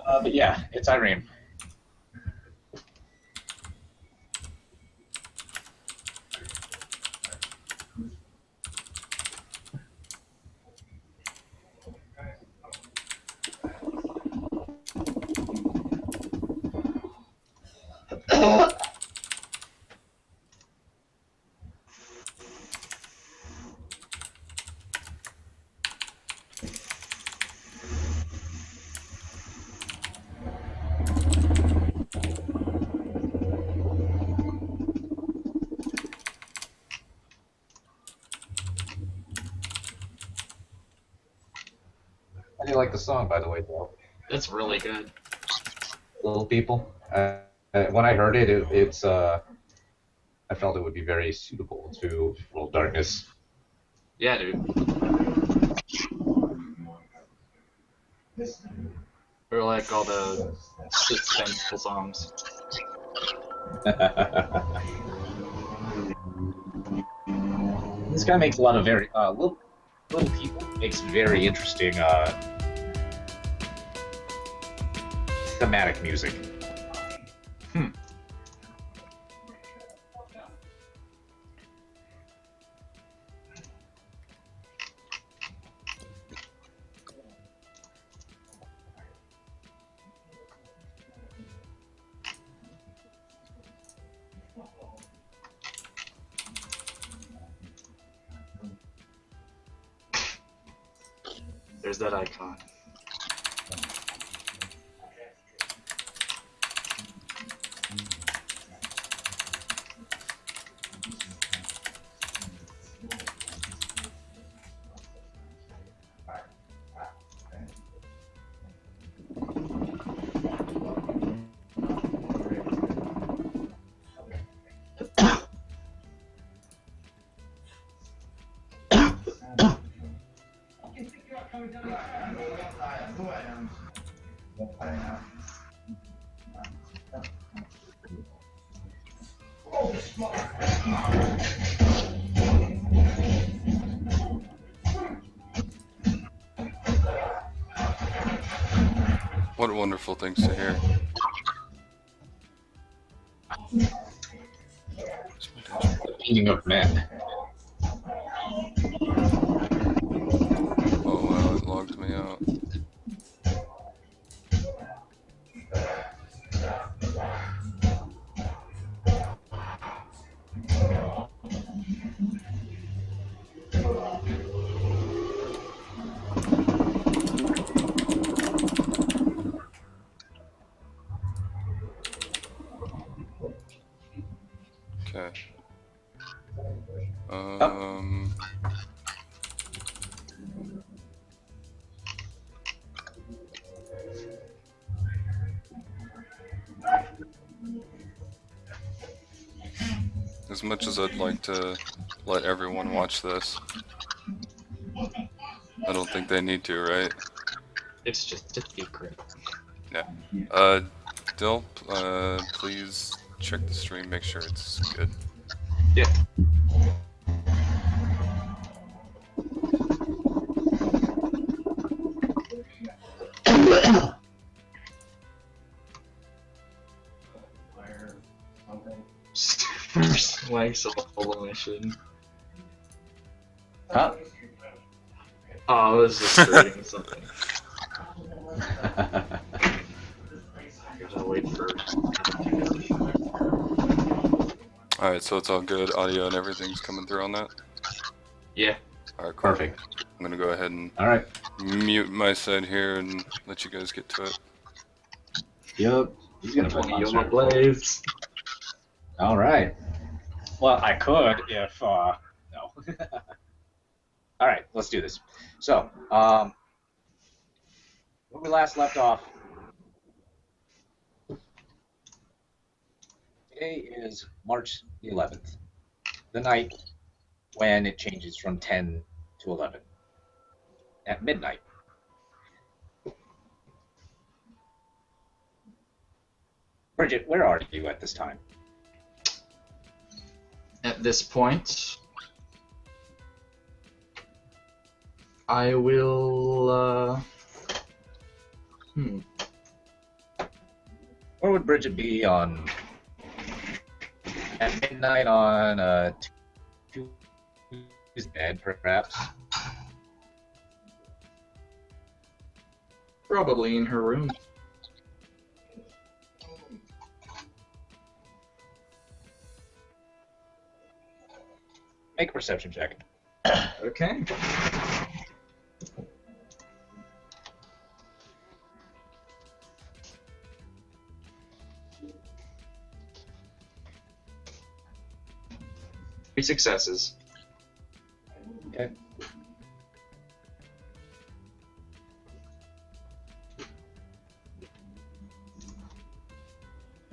But yeah, it's Irene. How do you like the song, by the way, Bill? It's really good. Little People. When I heard it, I felt it would be very suitable to World Darkness. Yeah, dude. Or like all the suspenseful songs. This guy makes a lot of very little people makes very interesting thematic music. Hmm. There's that icon. What wonderful things to hear. The beating of men. Oh wow, it logged me out. Okay. As much as I'd like to let everyone watch this, I don't think they need to, right? It's just a secret. Yeah. Dill, please check the stream, make sure it's good. Yeah. Slice of a mission. Huh? Oh, I was just reading something. I'll wait for. Alright, so it's all good. Audio and everything's coming through on that? Yeah. Alright, cool. Perfect. I'm gonna go ahead and All right. mute my side here and let you guys get to it. Yep. He's gonna put 20 on Yoga Blades. All right. Well, I could if no. All right, let's do this. So, when we last left off, today is March the 11th, the night when it changes from 10 to 11 at midnight. Bridget, where are you at this time? At this point, I will. Where would Bridget be on at midnight on Tuesday, perhaps? Probably in her room. Make a perception check. Okay. Three successes. Okay.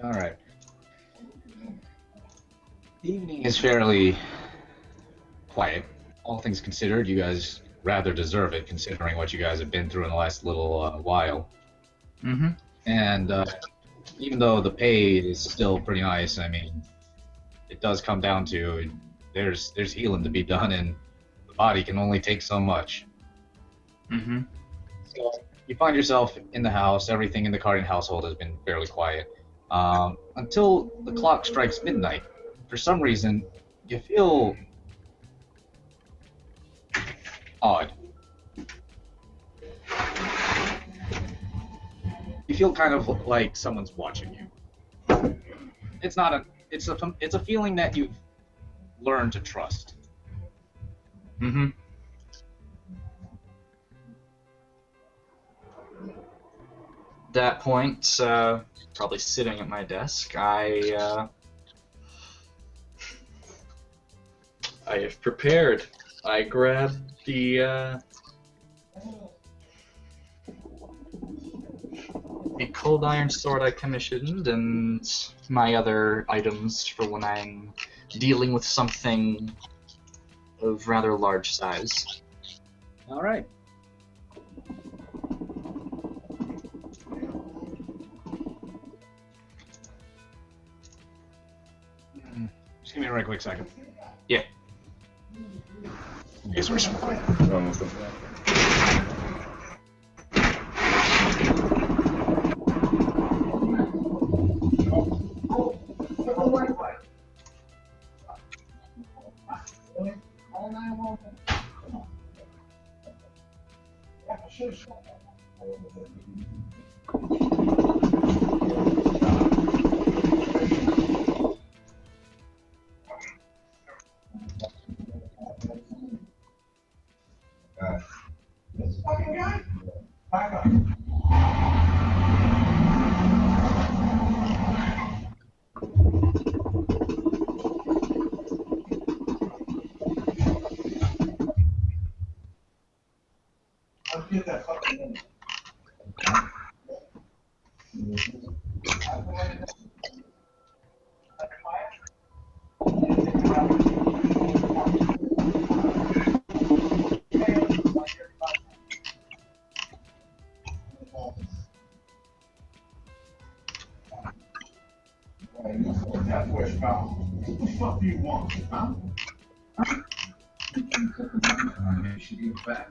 All right. The evening is fairly quiet. All things considered, you guys rather deserve it, considering what you guys have been through in the last little while. Mm-hmm. And even though the pay is still pretty nice, I mean, it does come down to there's healing to be done, and the body can only take so much. Mm-hmm. So you find yourself in the house. Everything in the Cardin household has been fairly quiet until the clock strikes midnight. For some reason, you feel odd. You feel kind of like someone's watching you. It's not a. It's a feeling that you've learned to trust. Mm-hmm. That point, probably sitting at my desk, I have prepared. I grabbed the cold iron sword I commissioned and my other items for when I'm dealing with something of rather large size. All right. Just give me a right quick second. Yeah. Yes, we're fine. What the fuck do you want, huh? You should be back.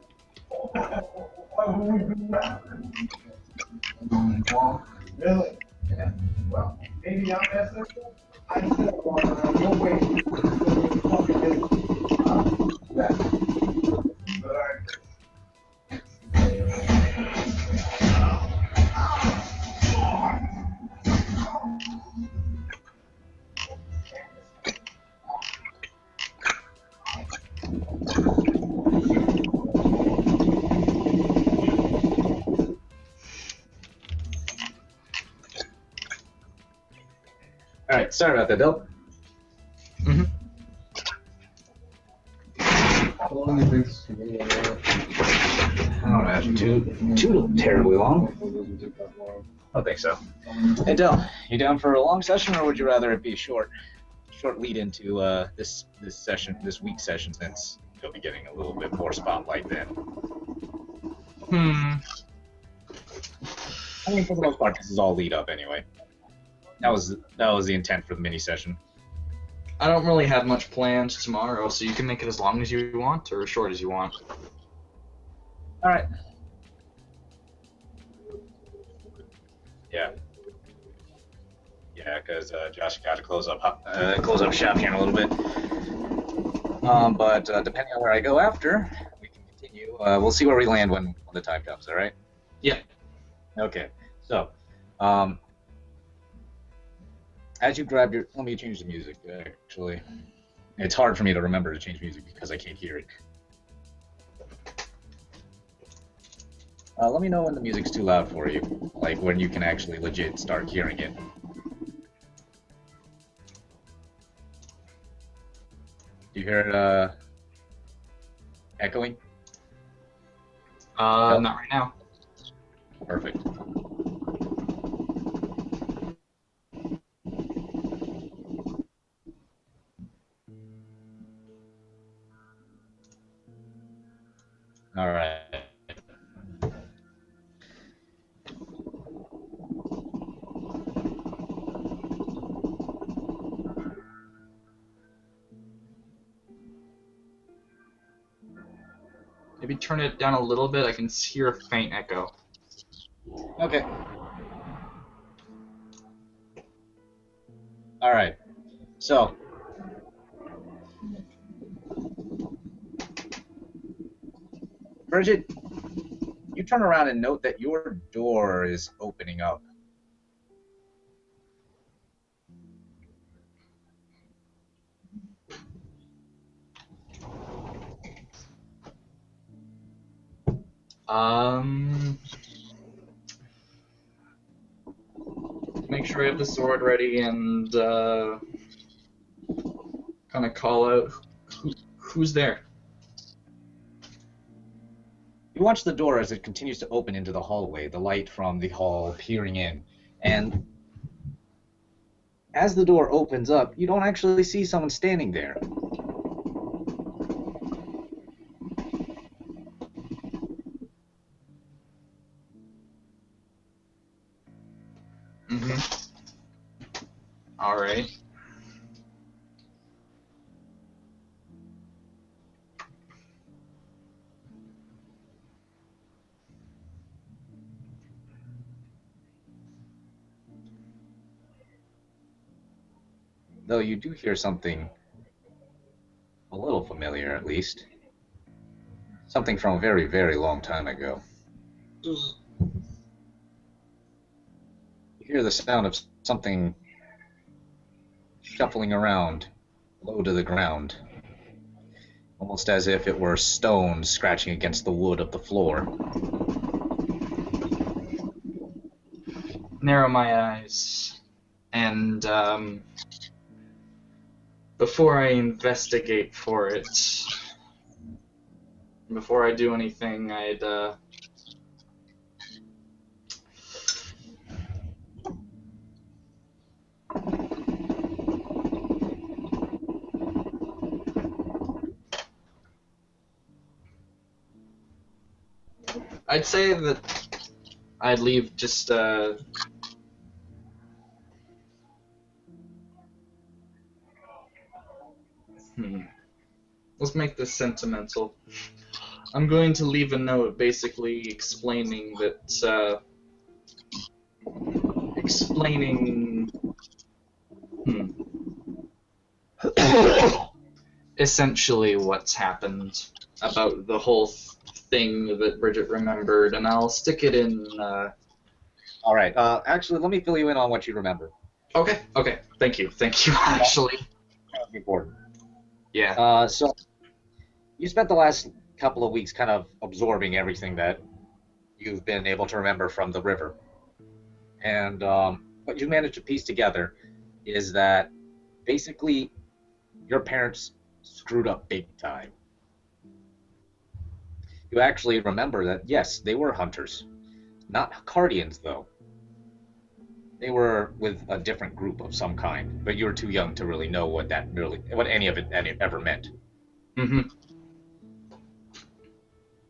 Really? Yeah. Well, maybe I'm messing up. I just don't want no way. Fucking business. Yeah. But All right. Sorry about that, Bill. Mm-hmm. how long do you think this I don't imagine too terribly long. I don't think so. Hey, Del, you down for a long session, or would you rather it be short lead into this week's session, since you'll be getting a little bit more spotlight then? I mean, for the most part, this is all lead up anyway. That was the intent for the mini session. I don't really have much planned tomorrow, so you can make it as long as you want or as short as you want. All right. Yeah. Yeah, because Josh got to close up shop here in a little bit. But depending on where I go after, we can continue. We'll see where we land when the time comes. All right? Yeah. Okay. So, as you grab your, let me change the music. Actually, it's hard for me to remember to change music because I can't hear it. Let me know when the music's too loud for you, like when you can actually legit start hearing it. Do you hear it echoing? Not right now. Perfect. All right. Maybe turn it down a little bit. I can hear a faint echo. Okay. All right. So, Bridget, you turn around and note that your door is opening up. Make sure I have the sword ready and kind of call out who's there. You watch the door as it continues to open into the hallway, the light from the hall peering in. And as the door opens up, you don't actually see someone standing there. All right. Though you do hear something a little familiar, at least. Something from a very, very long time ago. You hear the sound of something shuffling around low to the ground, almost as if it were stones scratching against the wood of the floor. Narrow my eyes, and before I investigate for it, before I do anything, I'd say that I'd leave just let's make this sentimental. I'm going to leave a note basically explaining that essentially what's happened about the whole thing that Bridget remembered, and I'll stick it in. All right. Actually, let me fill you in on what you remember. Okay. Thank you. Actually. That's important. Yeah. So, you spent the last couple of weeks kind of absorbing everything that you've been able to remember from the river. And what you managed to piece together is that basically your parents screwed up big time. You actually remember that, yes, they were hunters. Not Cardians, though. They were with a different group of some kind, but you were too young to really know what any of it ever meant. Mm-hmm.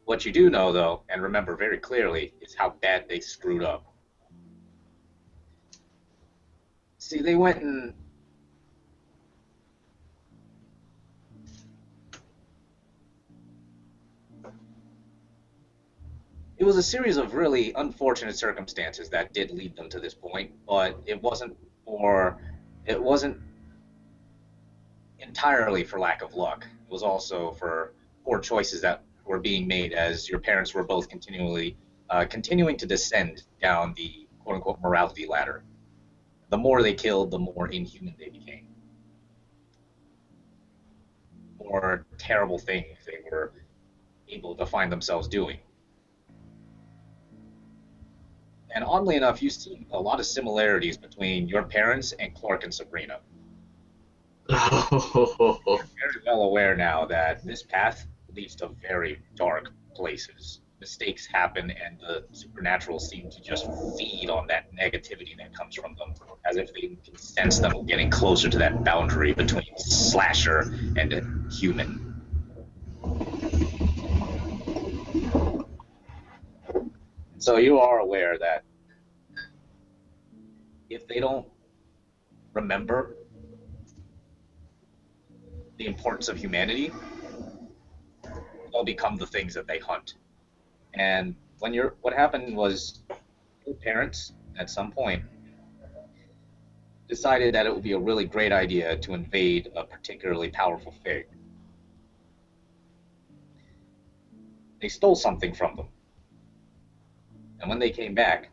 What you do know, though, and remember very clearly, is how bad they screwed up. See, they went and... It was a series of really unfortunate circumstances that did lead them to this point, but it wasn't or it wasn't entirely for lack of luck. It was also for poor choices that were being made as your parents were both continuing to descend down the quote-unquote morality ladder. The more they killed, the more inhuman they became. The more terrible things they were able to find themselves doing. And oddly enough, you see a lot of similarities between your parents and Clark and Sabrina. Oh, You're very well aware now that this path leads to very dark places. Mistakes happen, and the supernatural seem to just feed on that negativity that comes from them, as if they can sense them getting closer to that boundary between slasher and human. So you are aware that if they don't remember the importance of humanity, they'll become the things that they hunt. And what happened was your parents, at some point, decided that it would be a really great idea to invade a particularly powerful fae. They stole something from them. And when they came back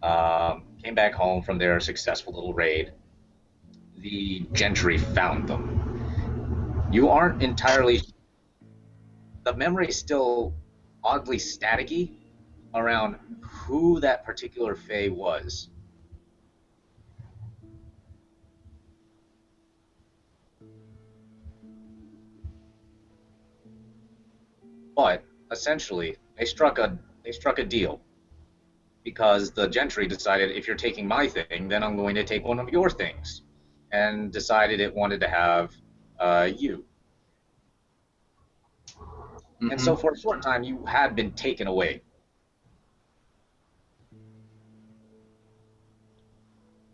home from their successful little raid, the gentry found them. You aren't entirely... The memory's still oddly staticky around who that particular fae was. But essentially, they struck a deal, because the gentry decided, if you're taking my thing, then I'm going to take one of your things, and decided it wanted to have you. mm-hmm. And so for a short time, you had been taken away.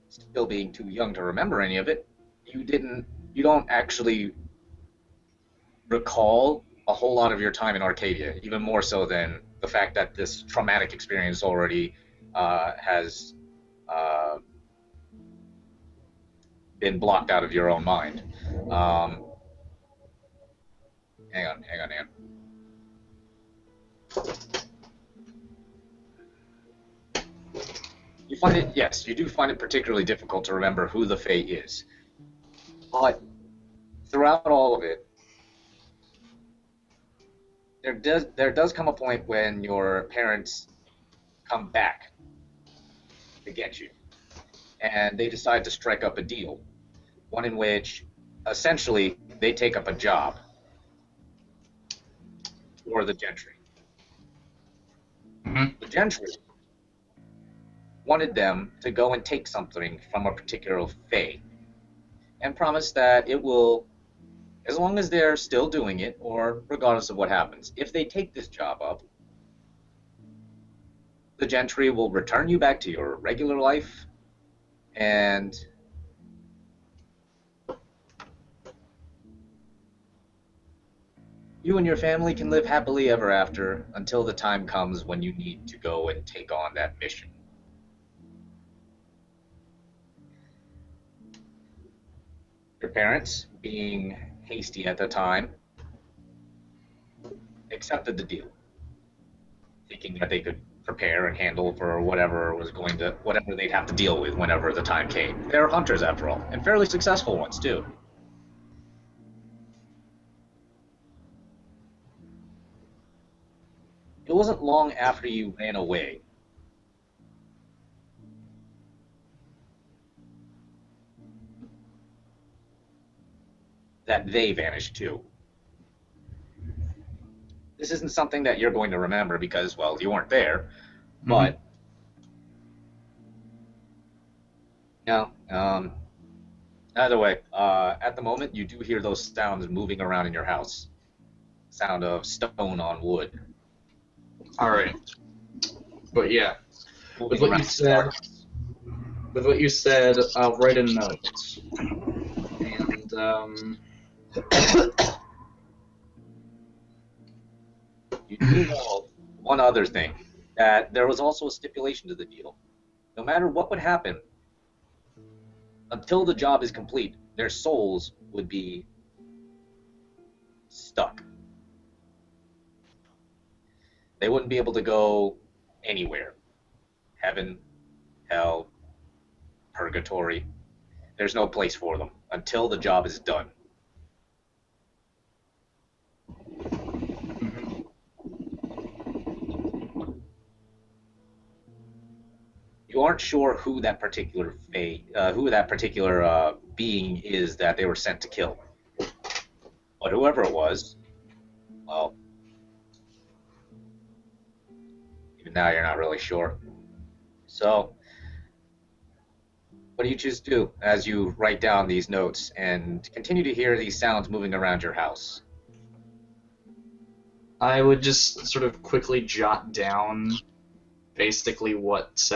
Still being too young to remember any of it, you don't actually recall a whole lot of your time in Arcadia, even more so than the fact that this traumatic experience already has been blocked out of your own mind. Hang on. Yes, you do find it particularly difficult to remember who the Fae is. But throughout all of it, there does come a point when your parents come back to get you, and they decide to strike up a deal, one in which essentially they take up a job for the gentry. Mm-hmm. The gentry wanted them to go and take something from a particular fae, and promise that it will, as long as they're still doing it, or regardless of what happens, if they take this job up, the gentry will return you back to your regular life, and you and your family can live happily ever after until the time comes when you need to go and take on that mission. Your parents, being hasty at the time, accepted the deal, thinking that they could prepare and handle for whatever they'd have to deal with whenever the time came. They're hunters, after all, and fairly successful ones too. It wasn't long after you ran away that they vanished too. This isn't something that you're going to remember because, well, you weren't there, but no. Either way, at the moment, you do hear those sounds moving around in your house. Sound of stone on wood. All right. But yeah, Moving with around. what you said, I'll write a note. And You do know one other thing, that there was also a stipulation to the deal. No matter what would happen, until the job is complete, their souls would be stuck. They wouldn't be able to go anywhere. Heaven, hell, purgatory. There's no place for them until the job is done. You aren't sure who that particular being is that they were sent to kill. But whoever it was, well, even now you're not really sure. So, what do you choose to do as you write down these notes and continue to hear these sounds moving around your house? I would just sort of quickly jot down basically what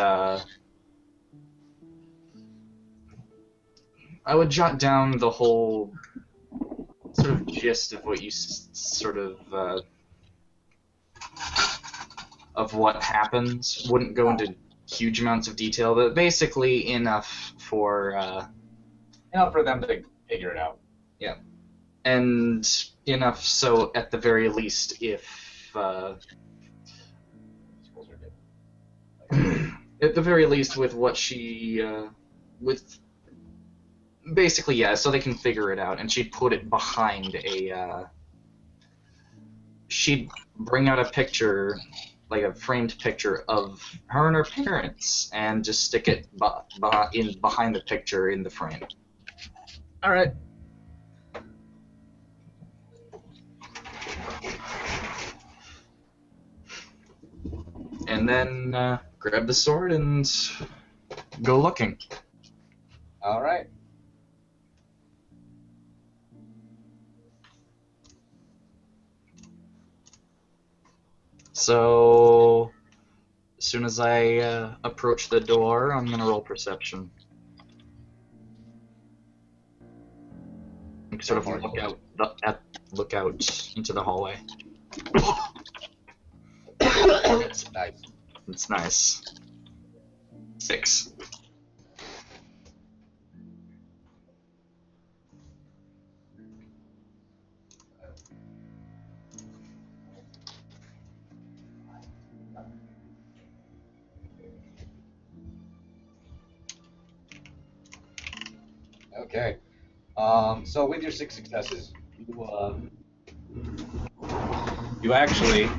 I would jot down the whole sort of gist of what you of what happens. Wouldn't go into huge amounts of detail, but basically enough for them to figure it out. Yeah, and enough so at the very least, if at the very least with what she with basically, yeah, so they can figure it out, and she'd put it behind she'd bring out a picture, like a framed picture of her and her parents, and just stick it behind the picture in the frame. All right. And then grab the sword and go looking. All right. So, as soon as I approach the door, I'm gonna roll perception. Sort of look out into the hallway. It's nice. It's nice. 6. Okay. So with your 6 successes, you actually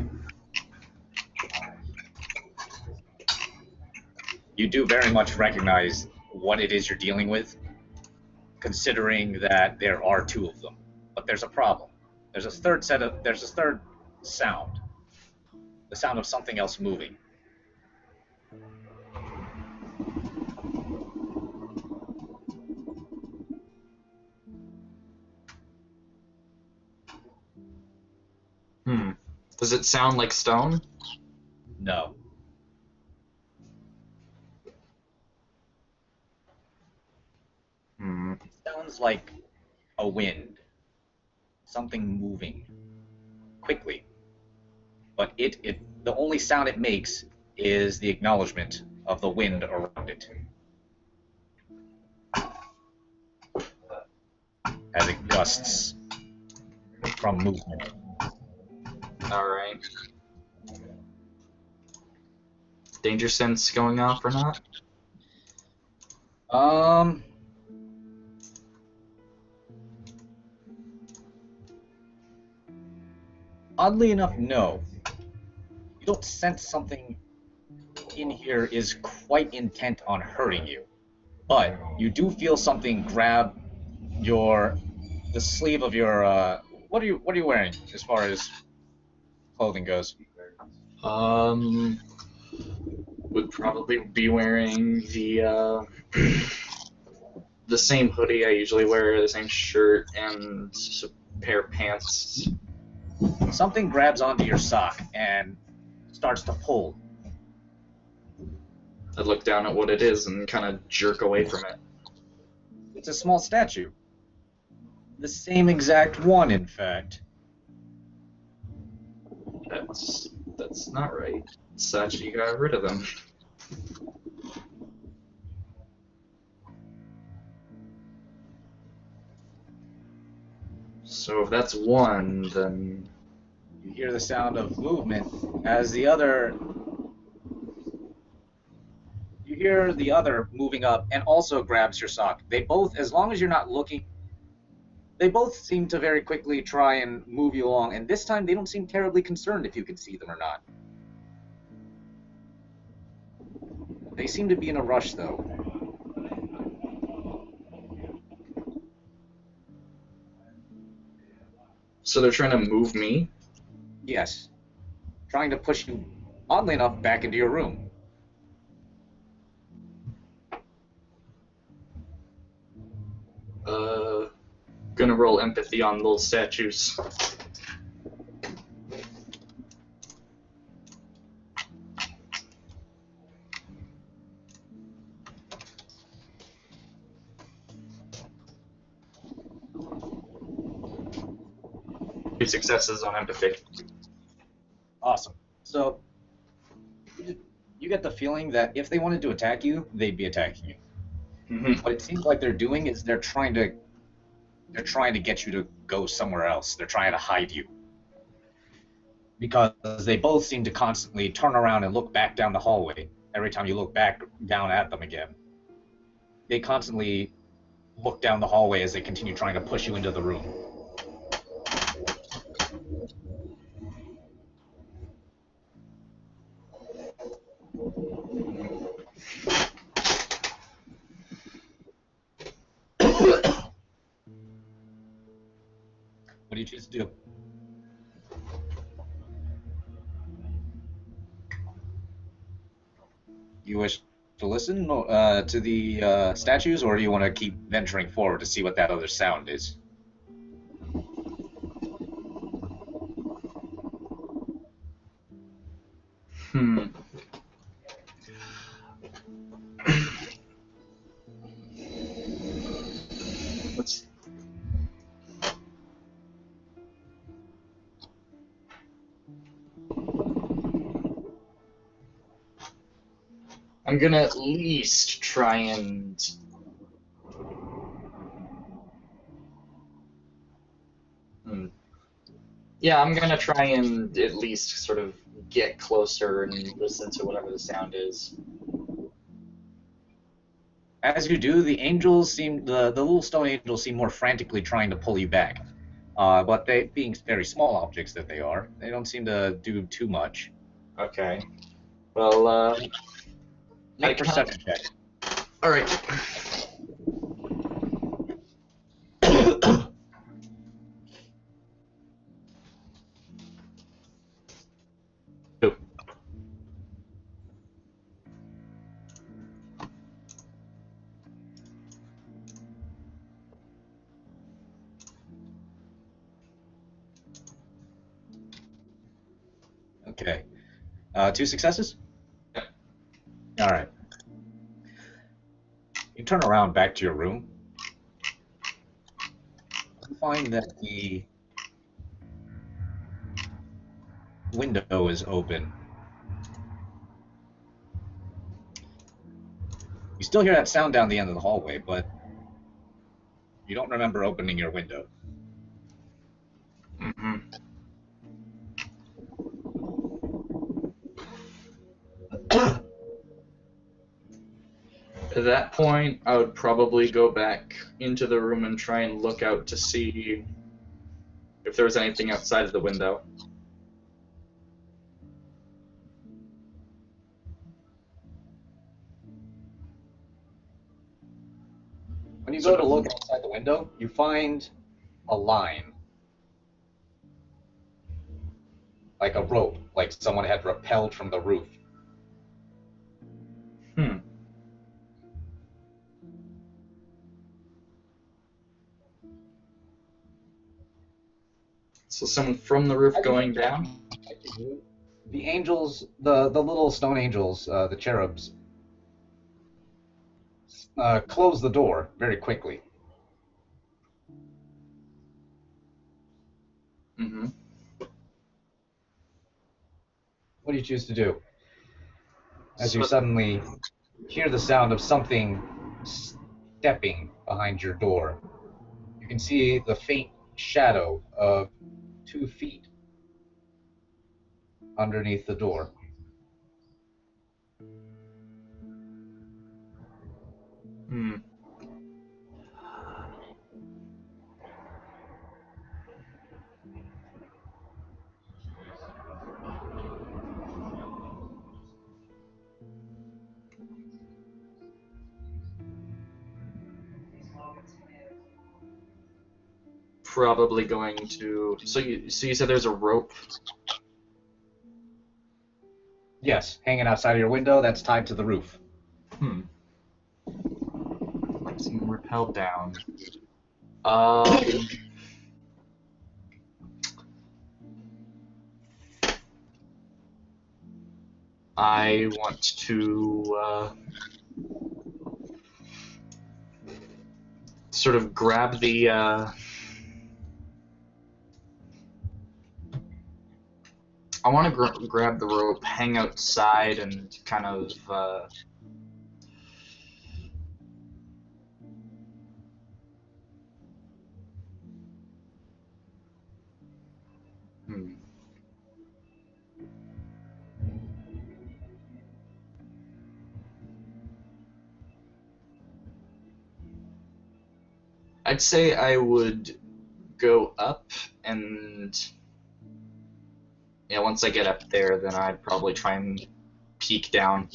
you do very much recognize what it is you're dealing with, considering that there are 2 of them. But there's a problem. There's a third sound. The sound of something else moving. Does it sound like stone? No. It sounds like a wind. Something moving quickly. But the only sound it makes is the acknowledgement of the wind around it. As it gusts from movement. Alright. Danger sense going off or not? Oddly enough, no. You don't sense something in here is quite intent on hurting you. But you do feel something grab the sleeve of your what are you wearing as far as clothing goes? Would probably be wearing the the same hoodie I usually wear, the same shirt, and just a pair of pants. Something grabs onto your sock and starts to pull. I look down at what it is and kind of jerk away from it. It's a small statue. The same exact one, in fact. That's not right. Sachi got rid of them. So if that's one, then You hear the sound of movement as the other. You hear the other moving up and also grabs your sock. They both, as long as you're not looking, they both seem to very quickly try and move you along, and this time they don't seem terribly concerned if you can see them or not. They seem to be in a rush, though. so they're trying to move me. Yes. Trying to push you, oddly enough, back into your room. Gonna roll empathy on little statues. Two successes on empathy. Awesome. So, you get the feeling that if they wanted to attack you, they'd be attacking you. Mm-hmm. What it seems like they're doing is they're trying to get you to go somewhere else. They're trying to hide you. Because they both seem to constantly turn around and look back down the hallway every time you look back down at them again. They constantly look down the hallway as they continue trying to push you into the room. What do you choose to do? You wish to listen to the statues, or do you want to keep venturing forward to see what that other sound is? Let's. I'm gonna at least try and. Yeah, I'm gonna try and at least sort of get closer and listen to whatever the sound is. As you do, the angels seem the little stone angels seem more frantically trying to pull you back. But they, being very small objects that they are, they don't seem to do too much. Okay. Well, Make a perception check. All right. Two. Okay. 2 successes? Yep. All right. You turn around back to your room. You find that the window is open. You still hear that sound down the end of the hallway, but you don't remember opening your window. Mm-hmm. At that point, I would probably go back into the room and try and look out to see if there was anything outside of the window. When you go to look outside the window, you find a line. Like a rope, like someone had rappelled from the roof. So someone from the roof going down? The angels, the little stone angels, the cherubs, close the door very quickly. Mm-hmm. What do you choose to do? As you suddenly hear the sound of something stepping behind your door. You can see the faint shadow of 2 feet underneath the door. Hmm. Probably going to. So you said there's a rope. Yes, hanging outside of your window, that's tied to the roof. Hmm. Like some rappelled down. I want to sort of grab the I want to grab the rope, hang outside, and kind of hmm. I'd say I would go up, and yeah, once I get up there, then I'd probably try and peek down.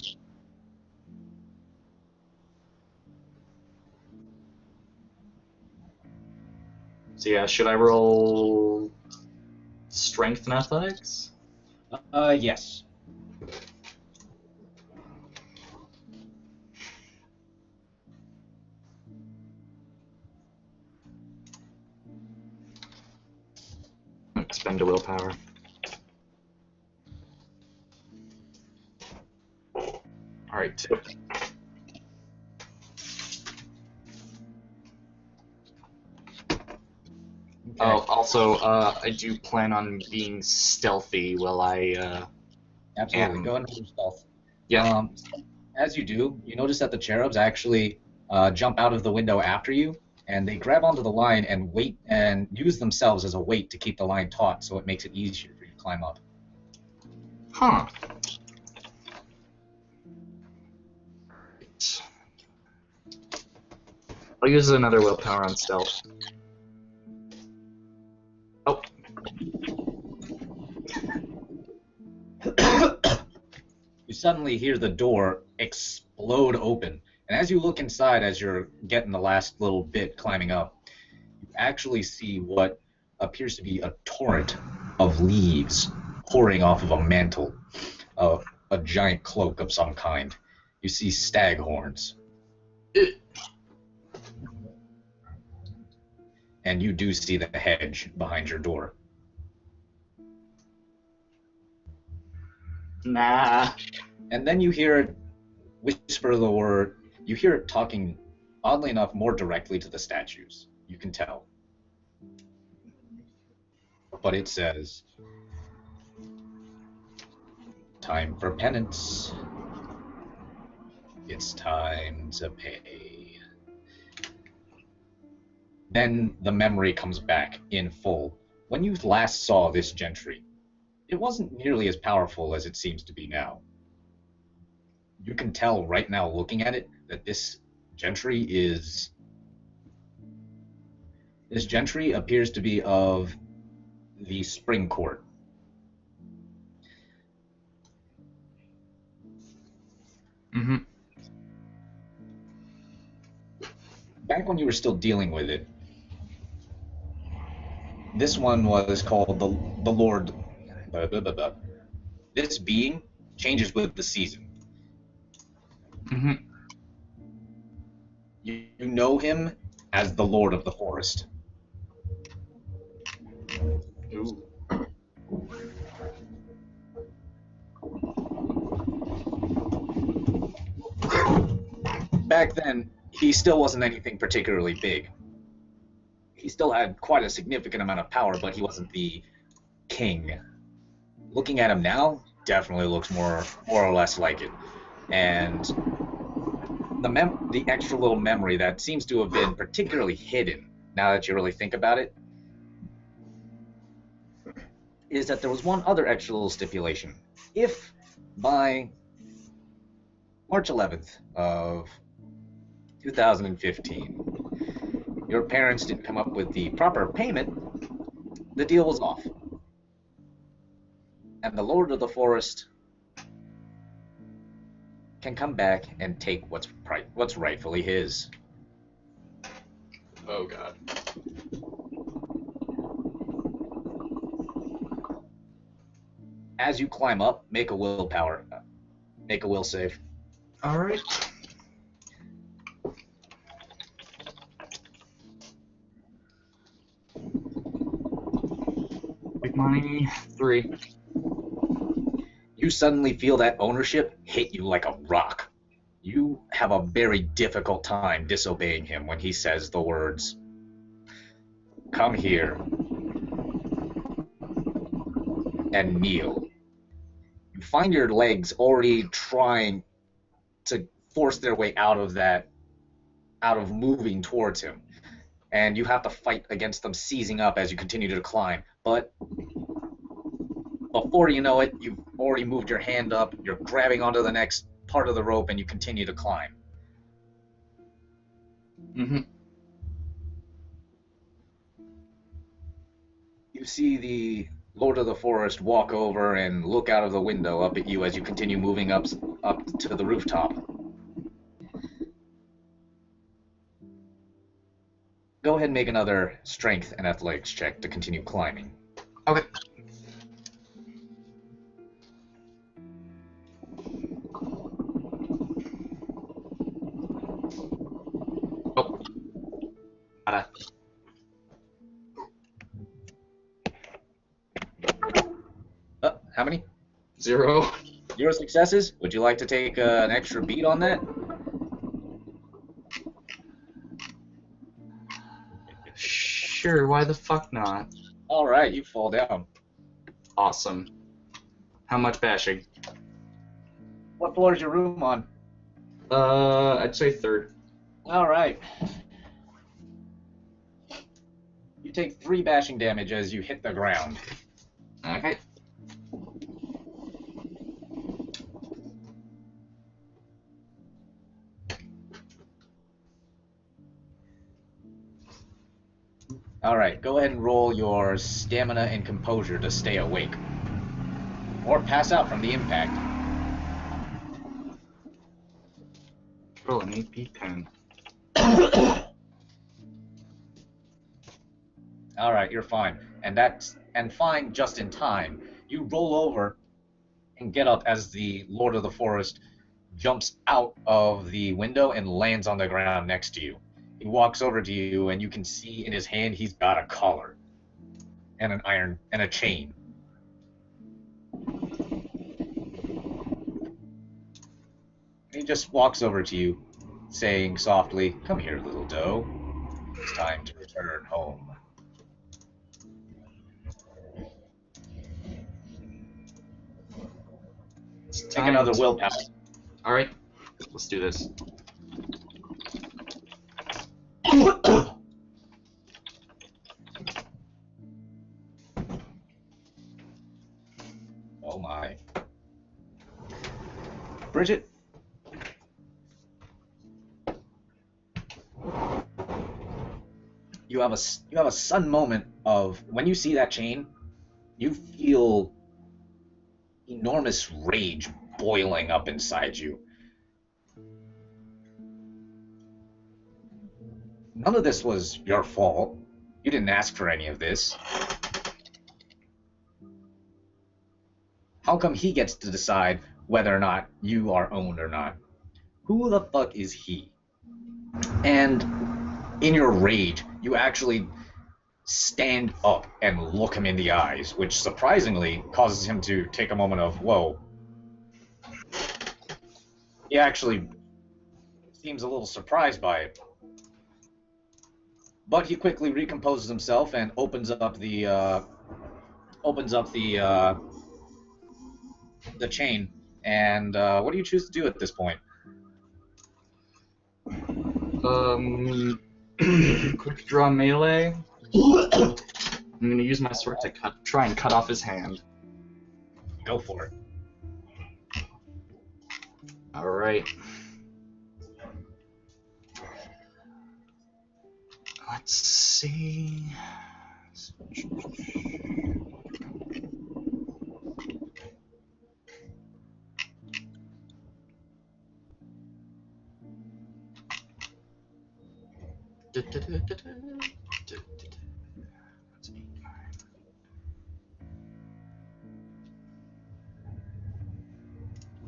So yeah, should I roll strength and athletics? Yes. Expend a willpower. Alright, 2. Oh, also, I do plan on being stealthy while I, Absolutely. am. Go ahead and roll stealth. Yeah. As you do, you notice that the cherubs actually jump out of the window after you, and they grab onto the line and wait and use themselves as a weight to keep the line taut, so it makes it easier for you to climb up. Huh. I'll use another willpower on stealth. Oh. You suddenly hear the door explode open, and as you look inside, as you're getting the last little bit climbing up, you actually see what appears to be a torrent of leaves pouring off of a mantle, a giant cloak of some kind. You see stag horns. And you do see the hedge behind your door. Nah. And then you hear it whisper the word. You hear it talking, oddly enough, more directly to the statues. You can tell. But it says, "Time for penance. It's time to pay." Then the memory comes back in full. When you last saw this gentry, it wasn't nearly as powerful as it seems to be now. You can tell right now, looking at it, that this gentry appears to be of the Spring Court. Mm-hmm. Back when you were still dealing with it, this one was called the Lord. Blah, blah, blah, blah. This being changes with the season. Mm-hmm. You know him as the Lord of the Forest. Ooh. Back then, he still wasn't anything particularly big. He still had quite a significant amount of power, but he wasn't the king. Looking at him now, definitely looks more or less like it. And the extra little memory that seems to have been particularly hidden, now that you really think about it, is that there was one other extra little stipulation. If by March 11th of 2015, your parents didn't come up with the proper payment, the deal was off. And the Lord of the Forest can come back and take what's rightfully his. Oh god. As you climb up, make a will save. Alright. Big money, 3. You suddenly feel that ownership hit you like a rock. You have a very difficult time disobeying him when he says the words, "Come here and kneel." You find your legs already trying to force their way out of moving towards him. And you have to fight against them seizing up as you continue to climb. But before you know it, you've already moved your hand up, you're grabbing onto the next part of the rope, and you continue to climb. Mm-hmm. You see the Lord of the Forest walk over and look out of the window up at you as you continue moving up to the rooftop. Go ahead and make another strength and athletics check to continue climbing. Okay. Oh. How many? 0. 0 successes? Would you like to take an extra beat on that? Sure, why the fuck not? Alright, you fall down. Awesome. How much bashing? What floor is your room on? I'd say 3rd. Alright. You take 3 bashing damage as you hit the ground. Okay. Alright, go ahead and roll your stamina and composure to stay awake. Or pass out from the impact. Roll an AP 10. Alright, you're fine. And fine just in time. You roll over and get up as the Lord of the Forest jumps out of the window and lands on the ground next to you. He walks over to you, and you can see in his hand he's got a collar and an iron and a chain. He just walks over to you, saying softly, "Come here, little doe. It's time to return home." Take another willpower. Alright, let's do this. Oh my. Bridget? You have a sudden moment of, when you see that chain, you feel enormous rage boiling up inside you. None of this was your fault. You didn't ask for any of this. How come he gets to decide whether or not you are owned or not? Who the fuck is he? And in your rage, you actually stand up and look him in the eyes, which surprisingly causes him to take a moment of, whoa. He actually seems a little surprised by it. But he quickly recomposes himself and opens up the chain. And what do you choose to do at this point? Quick draw melee. I'm gonna use my sword to try and cut off his hand. Go for it. All right. Let's see.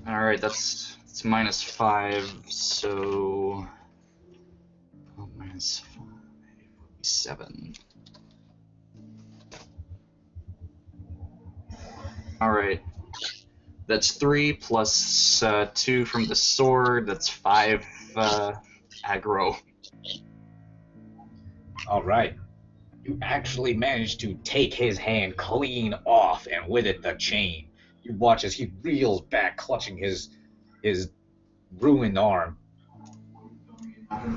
All right, that's -5, so -5, 7. All right, that's 3 plus 2 from the sword. That's 5 aggro. All right. You actually managed to take his hand clean off, and with it the chain. You watch as he reels back, clutching his ruined arm,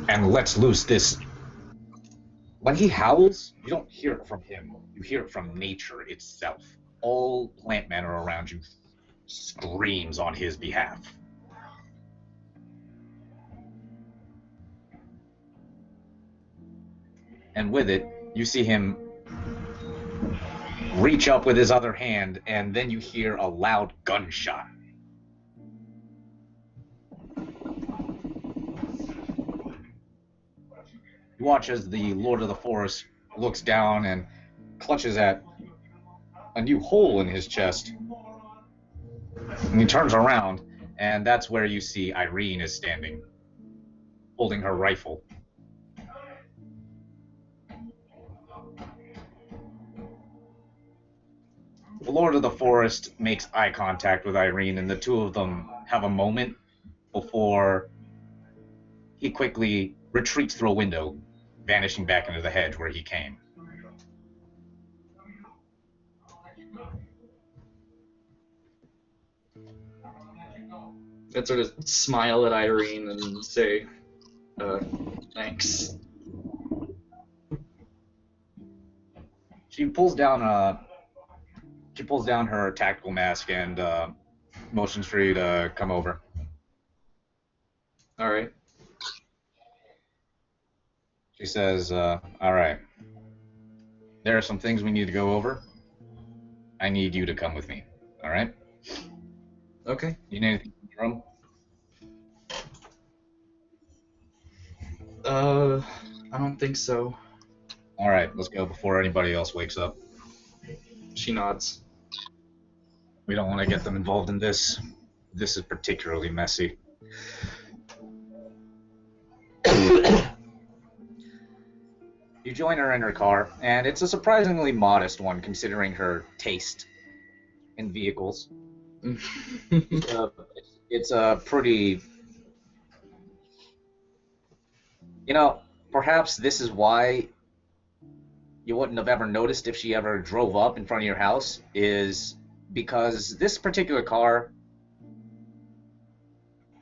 and lets loose this. When he howls, you don't hear it from him. You hear it from nature itself. All plant matter around you screams on his behalf. And with it, you see him reach up with his other hand, and then you hear a loud gunshot. You watch as the Lord of the Forest looks down and clutches at a new hole in his chest. And he turns around, and that's where you see Irene is standing, holding her rifle. The Lord of the Forest makes eye contact with Irene, and the two of them have a moment before he quickly retreats through a window, vanishing back into the hedge where he came. I'd sort of smile at Irene and say, thanks. She pulls down her tactical mask and motions for you to come over. All right. She says, all right, there are some things we need to go over. I need you to come with me, all right? Okay. You need anything in the room? I don't think so. All right, let's go before anybody else wakes up. She nods. We don't want to get them involved in this. This is particularly messy. You join her in her car, and it's a surprisingly modest one considering her taste in vehicles. It's a pretty... You know, perhaps this is why you wouldn't have ever noticed if she ever drove up in front of your house, is because this particular car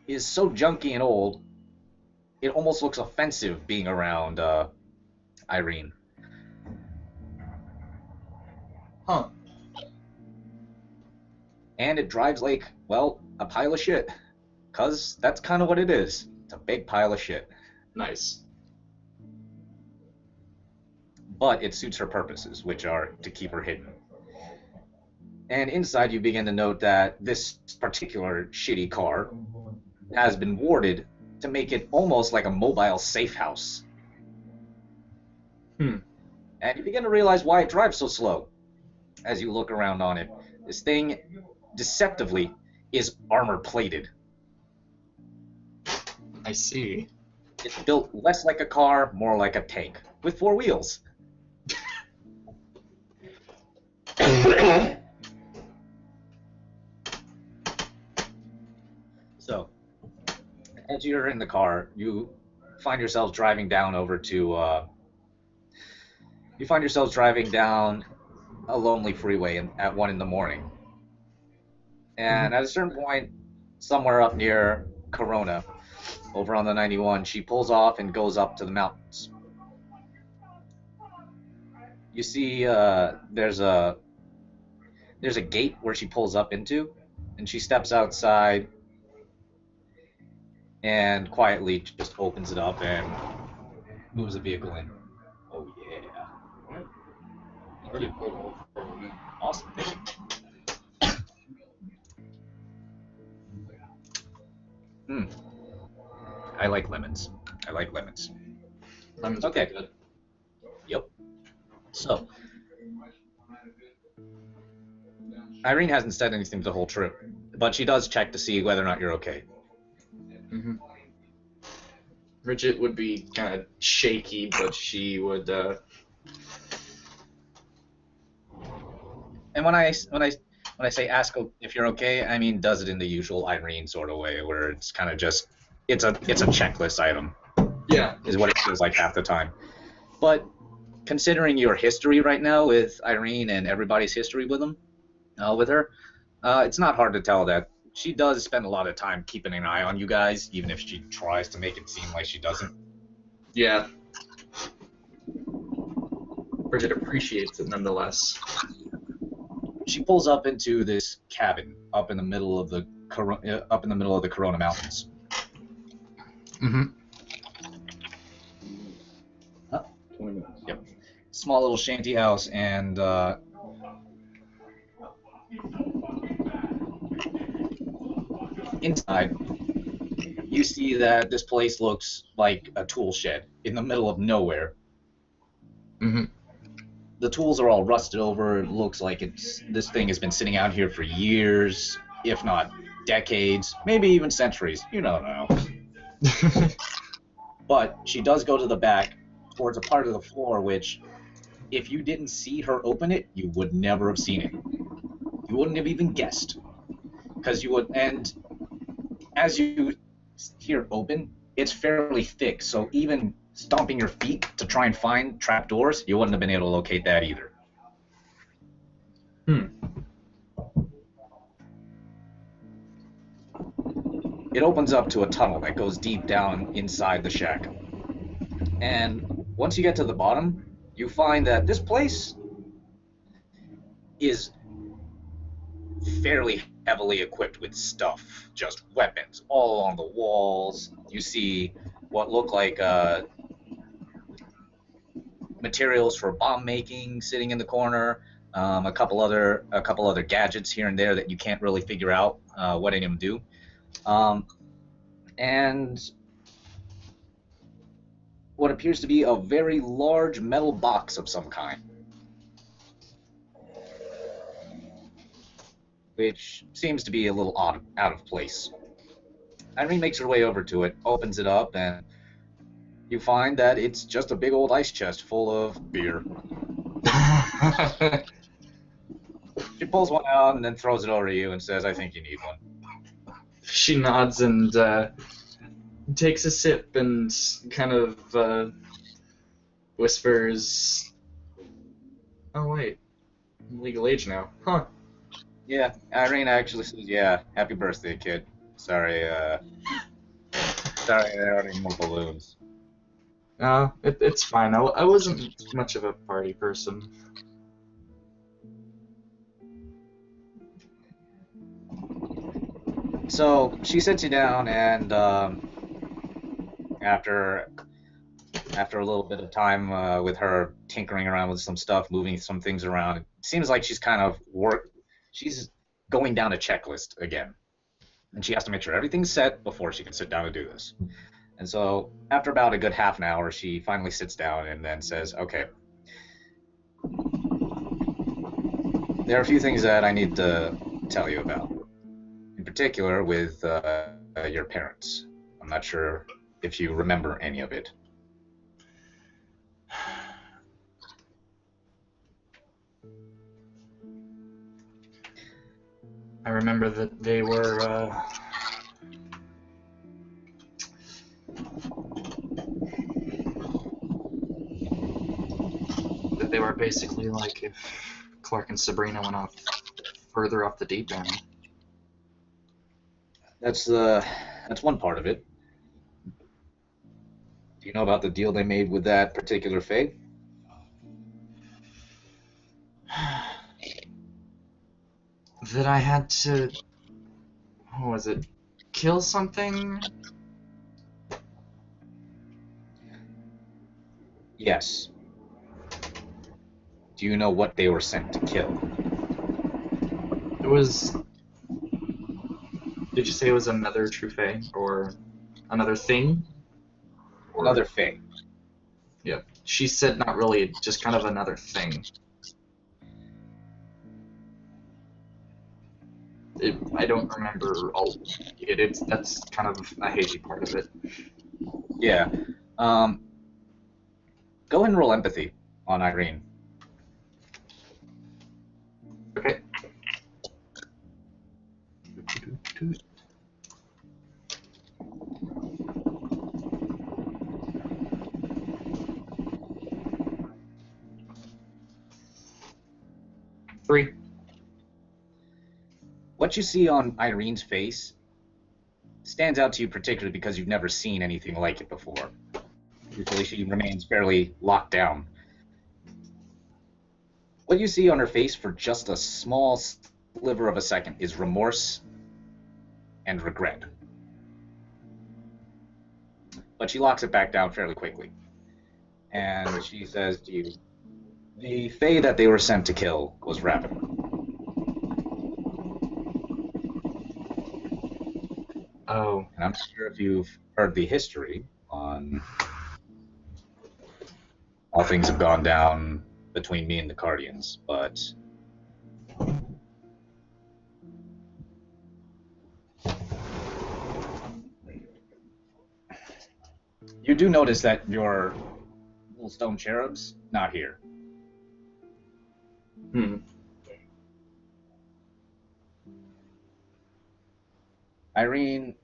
is so junky and old, it almost looks offensive being around Irene. Huh. And it drives like, well, a pile of shit. 'Cause that's kind of what it is. It's a big pile of shit. Nice. But it suits her purposes, which are to keep her hidden. And inside you begin to note that this particular shitty car has been warded to make it almost like a mobile safe house. And you begin to realize why it drives so slow as you look around on it. This thing, deceptively, is armor-plated. I see. It's built less like a car, more like a tank, with 4 wheels. So, as you're in the car, you find yourselves driving down over to, you find yourselves driving down a lonely freeway at 1 in the morning. And at a certain point, somewhere up near Corona, over on the 91, she pulls off and goes up to the mountains. You see, there's a gate where she pulls up into, and she steps outside and quietly just opens it up and moves the vehicle in. Oh yeah, Already put all 4 of them in. awesome. Hmm. I like lemons. I like lemons. Lemons Okay. are pretty good. Yep. So, Irene hasn't said anything the whole trip, but she does check to see whether or not you're okay. Mm-hmm. Bridget would be kind of shaky, but she would. And when I say ask if you're okay, I mean does it in the usual Irene sort of way, where it's kind of just it's a checklist item, Yeah. is what it feels like half the time. But considering your history right now with Irene and everybody's history with her, it's not hard to tell that she does spend a lot of time keeping an eye on you guys, even if she tries to make it seem like she doesn't. Yeah. Bridget appreciates it nonetheless. She pulls up into this cabin up in the middle of the Corona Mountains. Mm-hmm. 20 minutes. Yep. Small little shanty house, and inside you see that this place looks like a tool shed in the middle of nowhere. Mm-hmm. The tools are all rusted over. It looks like this thing has been sitting out here for years, if not decades, maybe even centuries. You don't know. But she does go to the back towards a part of the floor which, if you didn't see her open it, you would never have seen it. You wouldn't have even guessed. Because you would, and as you hear it open, it's fairly thick, so even stomping your feet to try and find trapdoors, you wouldn't have been able to locate that either. It opens up to a tunnel that goes deep down inside the shack. And once you get to the bottom, you find that this place is fairly heavily equipped with stuff, just weapons all along the walls. You see what look like materials for bomb making sitting in the corner, a couple other gadgets here and there that you can't really figure out what any of them do, and what appears to be a very large metal box of some kind, which seems to be a little out of place. Irene makes her way over to it, opens it up, and you find that it's just a big old ice chest full of beer. She pulls one out and then throws it over to you and says, "I think you need one." She nods and takes a sip and kind of whispers, "Oh wait, I'm legal age now, huh?" Yeah, Irene actually says, "Yeah, happy birthday, kid. Sorry, there aren't any more balloons." It's fine. I wasn't much of a party person. So she sits you down, and after a little bit of time with her tinkering around with some stuff, moving some things around, it seems like she's kind of she's going down a checklist again, and she has to make sure everything's set before she can sit down and do this. And so after about a good half an hour, she finally sits down and then says, "Okay, there are a few things that I need to tell you about. In particular with your parents. I'm not sure if you remember any of it." I remember that they were basically like if Clark and Sabrina went off further off the deep end. That's one part of it. Do you know about the deal they made with that particular Fae? that I had to, what was it, kill something? Yes. Do you know what they were sent to kill? It was, did you say it was another true fae, or another thing? Or, Another fae. Yep. She said not really, just kind of another thing. I don't remember all it. That's kind of a hazy part of it. Yeah. Go ahead and roll empathy on Irene. Okay. Three. What you see on Irene's face stands out to you particularly because you've never seen anything like it before. Usually she remains fairly locked down. What you see on her face for just a small sliver of a second is remorse and regret. But she locks it back down fairly quickly. And she says to you, the fae that they were sent to kill was Raven. Oh. And I'm not sure if you've heard the history on how things have gone down between me and the Cardians, but you do notice that your little stone cherub's not here. Hmm. Irene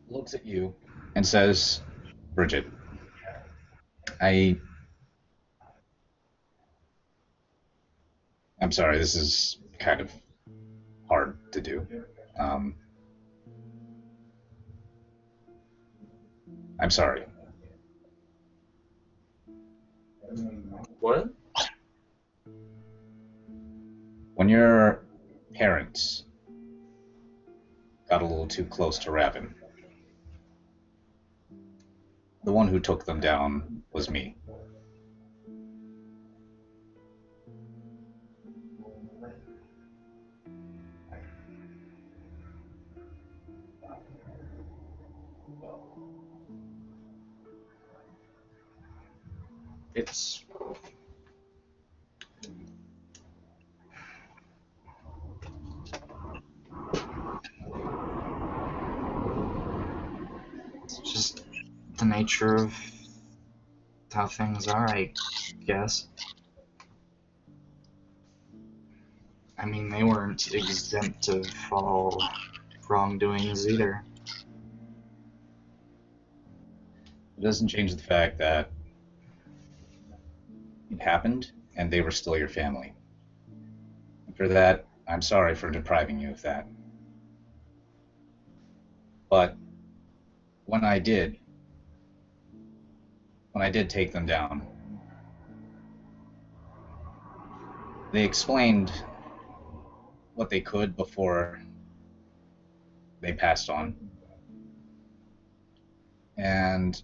looks at you and says, Bridget, I'm sorry, this is kind of hard to do. I'm sorry. What? When your parents got a little too close to Raven, the one who took them down was me. It's just the nature of how things are, I guess. I mean, they weren't exempt of all wrongdoings either. It doesn't change the fact that it happened and they were still your family. And for that, I'm sorry for depriving you of that. But when I did take them down, they explained what they could before they passed on. And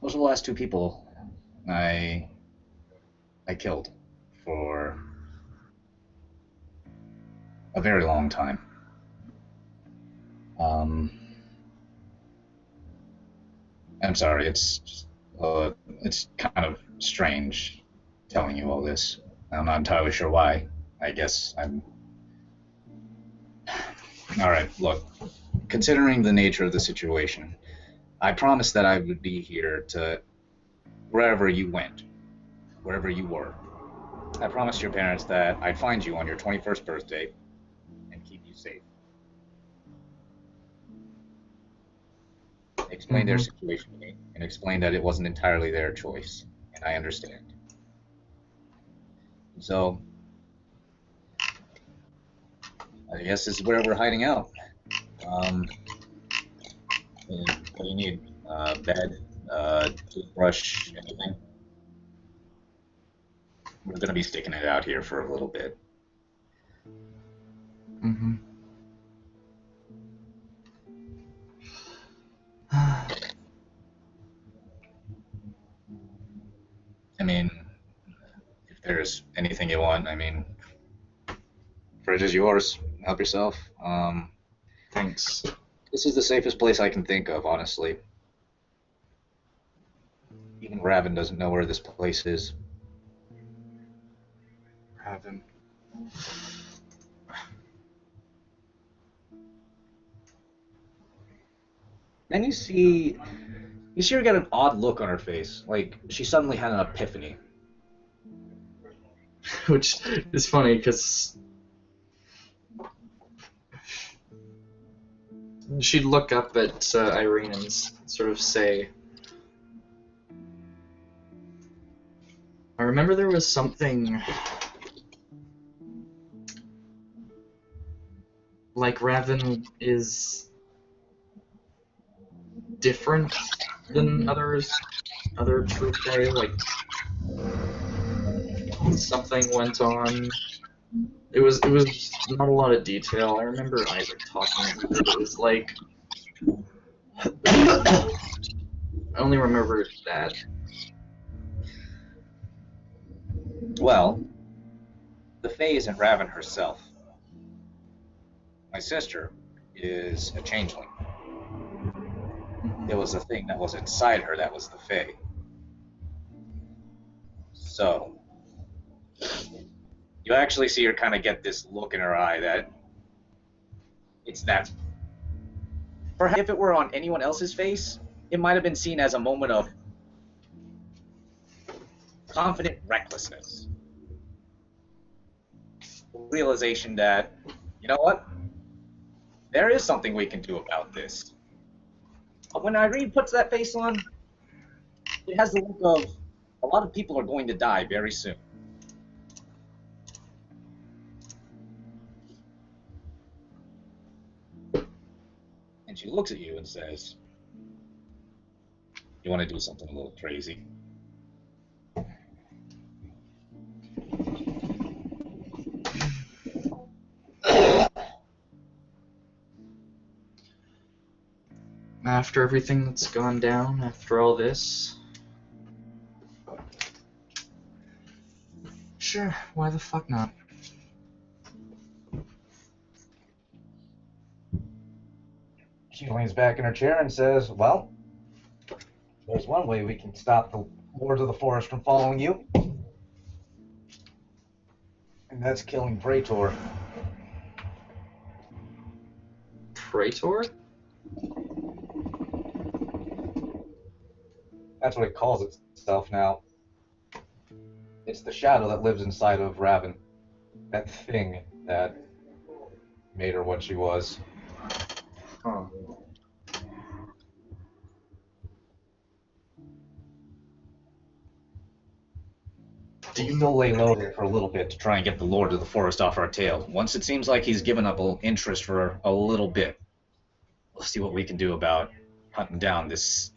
those were the last two people I killed for a very long time. I'm sorry, it's kind of strange telling you all this. I'm not entirely sure why. I guess I'm... Alright, look, considering the nature of the situation, I promised that I would be here to wherever you went, wherever you were. I promised your parents that I'd find you on your 21st birthday and keep you safe. Explain their situation to me, and explain that it wasn't entirely their choice, and I understand. So, I guess this is where we're hiding out. What do you need? Bed, toothbrush, anything? we're going to be sticking it out here for a little bit. Mm-hmm. I mean, if there's anything you want, I mean, fridge is yours. Help yourself. Thanks. This is the safest place I can think of, honestly. Even Raven doesn't know where this place is. Raven. Then you see her get an odd look on her face, like she suddenly had an epiphany. Which is funny because she'd look up at Irene and sort of say, I remember there was something like Raven is different than other True Fae, like something went on. It was not a lot of detail. I remember Isaac talking about it. It was like I only remember that. Well, the Fae isn't Raven herself. My sister is a changeling. It was a thing that was inside her that was the Fae. So, you actually see her kind of get this look in her eye that it's that. Perhaps if it were on anyone else's face, it might have been seen as a moment of confident recklessness. Realization that, you know what? There is something we can do about this. But when Irene puts that face on, it has the look of a lot of people are going to die very soon. And she looks at you and says, you want to do something a little crazy? After everything that's gone down, after all this, sure, why the fuck not? She leans back in her chair and says, well, there's one way we can stop the lords of the forest from following you. And that's killing Praetor. Praetor? That's what it calls itself now. It's the shadow that lives inside of Raven. That thing that made her what she was. Huh. Do you know lay low here for a little bit to try and get the Lord of the Forest off our tail? Once it seems like he's given up interest for a little bit, we'll see what we can do about hunting down this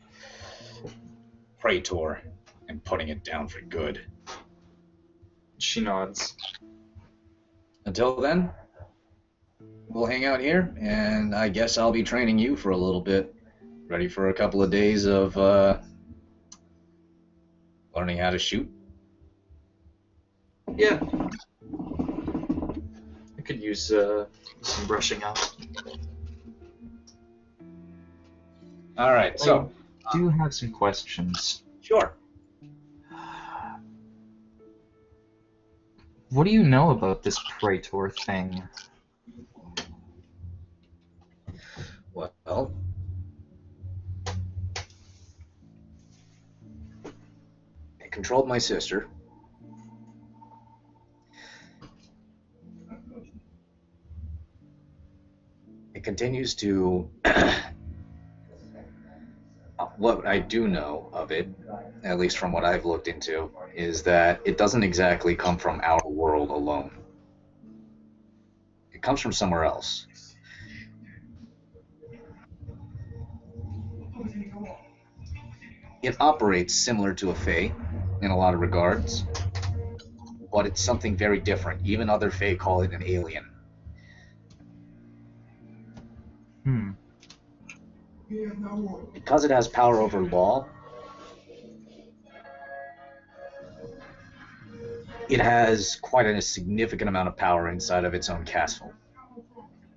Praetor and putting it down for good. She nods. Until then, we'll hang out here, and I guess I'll be training you for a little bit. Ready for a couple of days of learning how to shoot? Yeah. I could use some brushing up. Alright, so. I do have some questions. Sure. What do you know about this Praetor thing? Well, it controlled my sister. It continues to. What I do know of it, at least from what I've looked into, is that it doesn't exactly come from our world alone. It comes from somewhere else. It operates similar to a Fae in a lot of regards, but it's something very different. Even other Fae call it an alien. Because it has power over law, it has quite a significant amount of power inside of its own castle,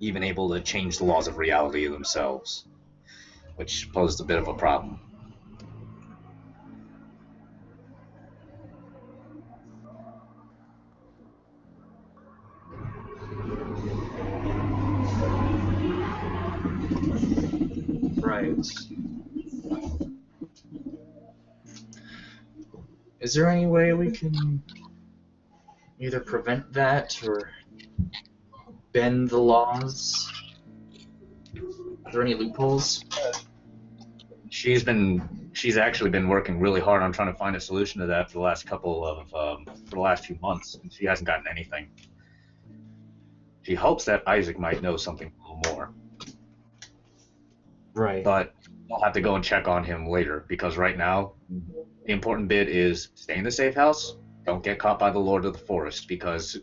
even able to change the laws of reality themselves, which posed a bit of a problem. Right. Is there any way we can either prevent that or bend the laws? Are there any loopholes? She's actually been working really hard on trying to find a solution to that for the last for the last few months, and she hasn't gotten anything. She hopes that Isaac might know something a little more. Right. But I'll have to go and check on him later, because right now, the important bit is stay in the safe house, don't get caught by the Lord of the Forest, because,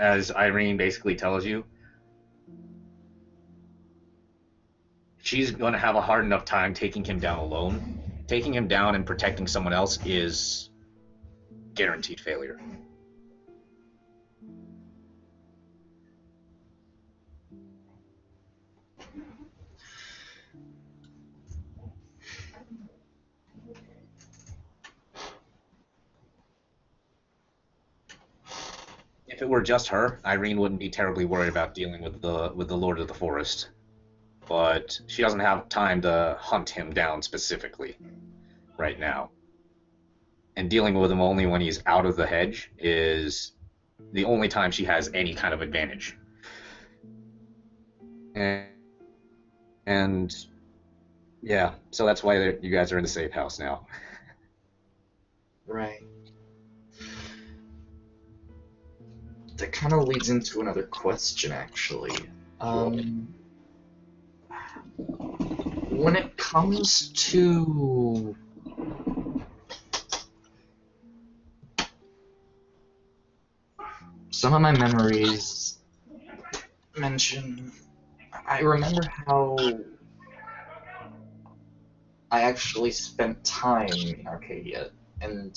as Irene basically tells you, she's going to have a hard enough time taking him down alone. Taking him down and protecting someone else is guaranteed failure. If it were just her, Irene wouldn't be terribly worried about dealing with the Lord of the Forest. But she doesn't have time to hunt him down specifically right now. And dealing with him only when he's out of the hedge is the only time she has any kind of advantage. And yeah, so that's why you guys are in the safe house now. Right. That kind of leads into another question, actually. When it comes to some of my memories mention, I remember how I actually spent time in Arcadia, and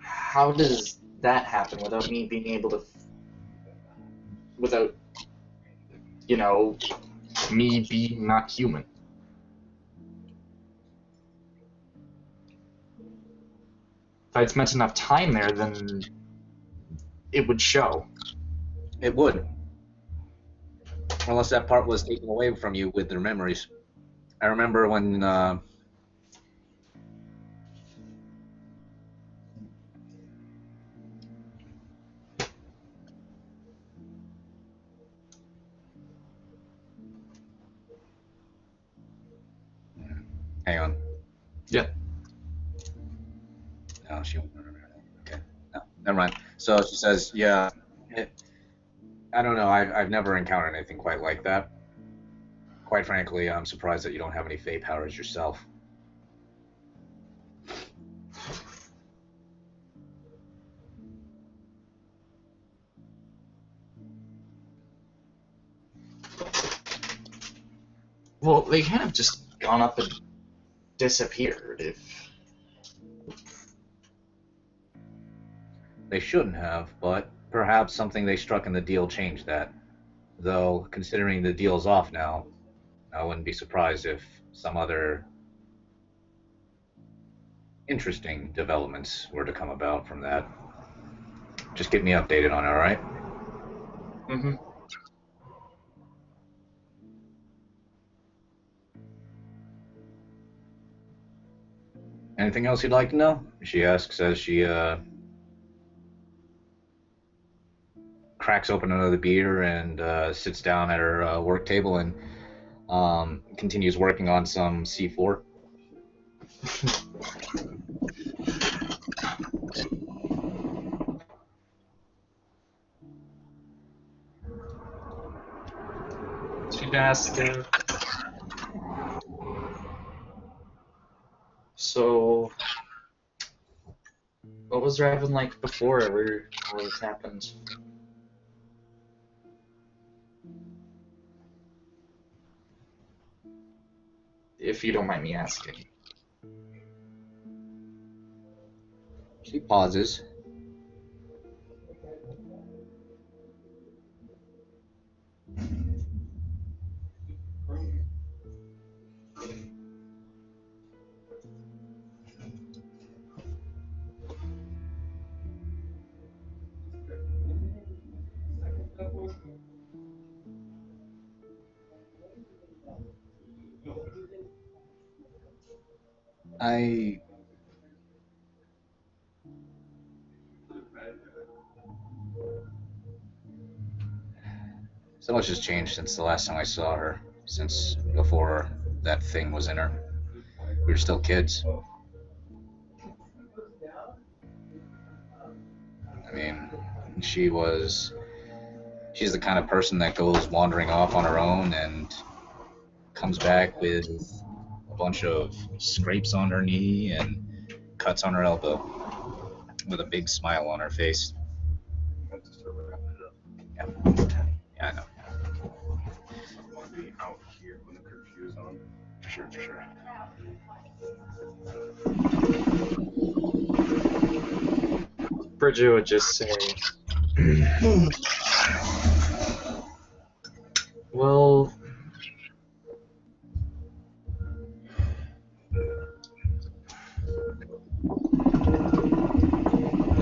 how does that happen without me being able to, without, you know, me being not human? If I'd spent enough time there, then it would show. It would. Unless that part was taken away from you with their memories. I remember when hang on. Yeah. No, she won't remember that. Okay. No, never mind. So she says, yeah, I don't know. I've never encountered anything quite like that. Quite frankly, I'm surprised that you don't have any Fey powers yourself. Well, they kind of just gone up and disappeared. If They shouldn't have, but perhaps something they struck in the deal changed that. Though, considering the deal's off now, I wouldn't be surprised if some other interesting developments were to come about from that. Just keep me updated on it, alright? Mm-hmm. Anything else you'd like to know? She asks as she cracks open another beer and sits down at her work table and continues working on some C4. She'd ask, so was driving like before all this happened? If you don't mind me asking. She pauses. So much has changed since the last time I saw her, since before that thing was in her. We were still kids. I mean, she's the kind of person that goes wandering off on her own and comes back with a bunch of scrapes on her knee and cuts on her elbow with a big smile on her face. Yeah, I know. Out here when the curfew is on. For sure, for sure. Bridget would just say, well,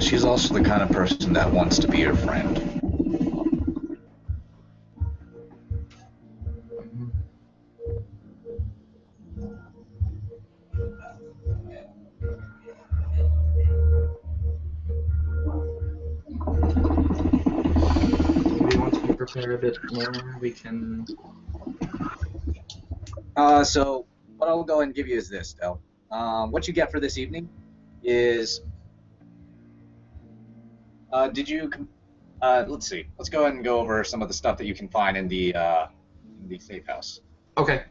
She's also the kind of person that wants to be your friend. we want to prepare a bit more. We can. So what I'll go ahead and give you is this, Del. What you get for this evening is, let's see. Let's go ahead and go over some of the stuff that you can find in the safe house. Okay.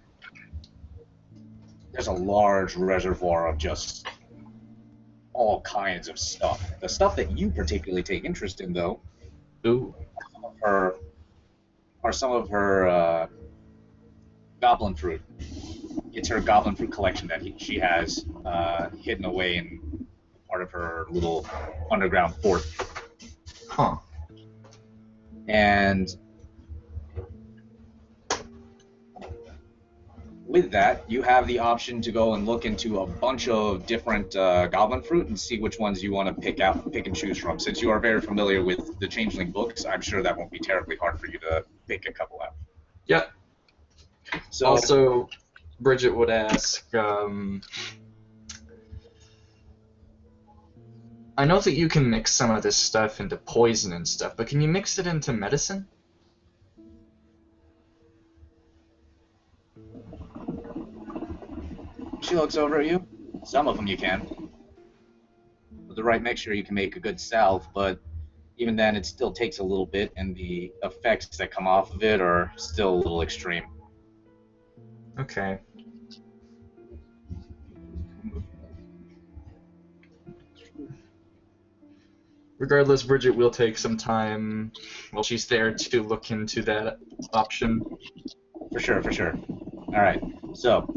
There's a large reservoir of just all kinds of stuff. The stuff that you particularly take interest in, though, Ooh. are some of her goblin fruit. It's her goblin fruit collection that she has hidden away in part of her little underground fort. Huh. And with that, you have the option to go and look into a bunch of different goblin fruit and see which ones you want to pick and choose from. Since you are very familiar with the Changeling books, I'm sure that won't be terribly hard for you to pick a couple out. Yep. So, Also, Bridget would ask, I know that you can mix some of this stuff into poison and stuff, but can you mix it into medicine? she looks over at you. Some of them you can. With the right mixture, you can make a good salve, but even then, it still takes a little bit, and the effects that come off of it are still a little extreme. Okay. Regardless, Bridget will take some time while she's there to look into that option. For sure, for sure. All right. So,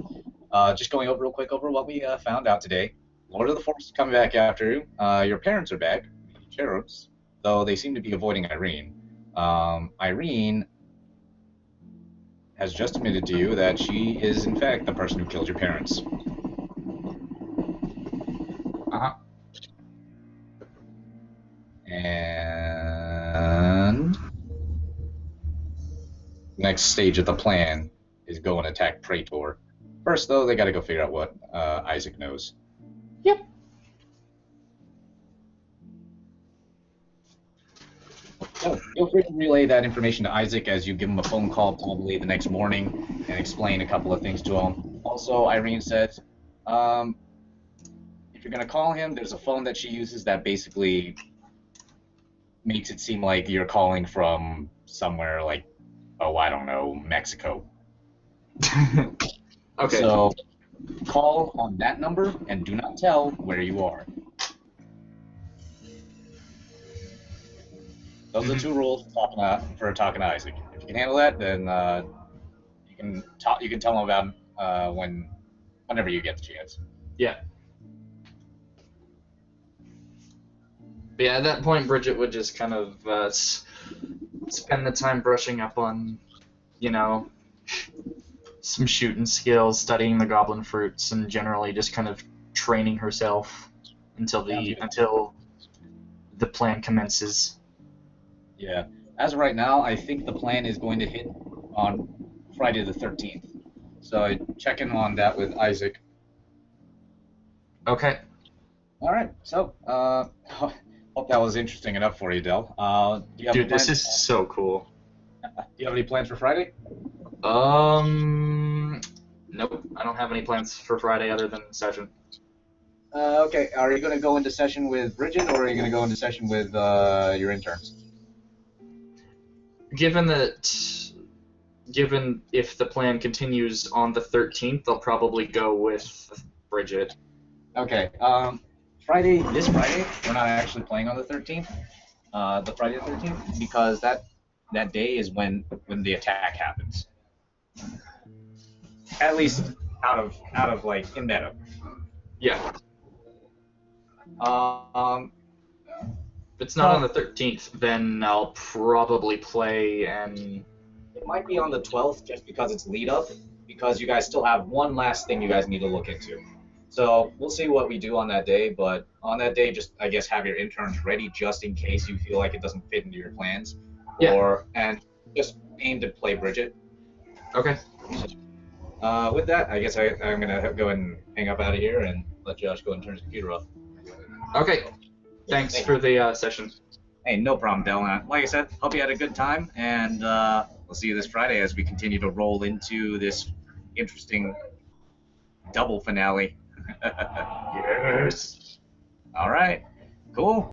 just going over real quick over what we found out today. Lord of the Forest is coming back after you. Your parents are back, the cherubs, though they seem to be avoiding Irene. Irene has just admitted to you that she is, in fact, the person who killed your parents. Uh-huh. And next stage of the plan is go and attack Praetor. First, though, they got to go figure out what Isaac knows. Yep. So feel free to relay that information to Isaac as you give him a phone call probably the next morning and explain a couple of things to him. Also, Irene says, if you're going to call him, there's a phone that she uses that basically makes it seem like you're calling from somewhere like, oh, I don't know, Mexico. Okay. So call on that number and do not tell where you are. Those are the two rules for talking to Isaac. If you can handle that, then you can talk. You can tell him about whenever you get the chance. Yeah. But yeah, at that point, Bridget would just kind of spend the time brushing up on, you know, some shooting skills, studying the goblin fruits, and generally just kind of training herself until the plan commences. Yeah. As of right now, I think the plan is going to hit on Friday the 13th. So check in on that with Isaac. Okay. All right. So hope that was interesting enough for you, Del. Do you have Dude, any this plans? is so cool. Do you have any plans for Friday? Nope. I don't have any plans for Friday other than session. Okay. Are you going to go into session with Bridget, or are you going to go into session with your interns? Given if the plan continues on the 13th, I'll probably go with Bridget. Okay. This Friday, we're not actually playing on the 13th. The Friday the 13th, because that day is when the attack happens. At least out of like in meta. Yeah. Um, If it's not on the 13th, then I'll probably play and... It might be on the 12th just because it's lead up, because you guys still have one last thing you guys need to look into. So we'll see what we do on that day, but on that day, just I guess have your interns ready just in case you feel like it doesn't fit into your plans. Yeah. And just aim to play Bridget. Okay. With that, I guess I'm gonna go ahead and hang up out of here and let Josh go and turn his computer off. Okay. Thanks for the session. Hey, no problem, Dylan. Like I said, hope you had a good time, and we'll see you this Friday as we continue to roll into this interesting double finale. Yes. All right, cool.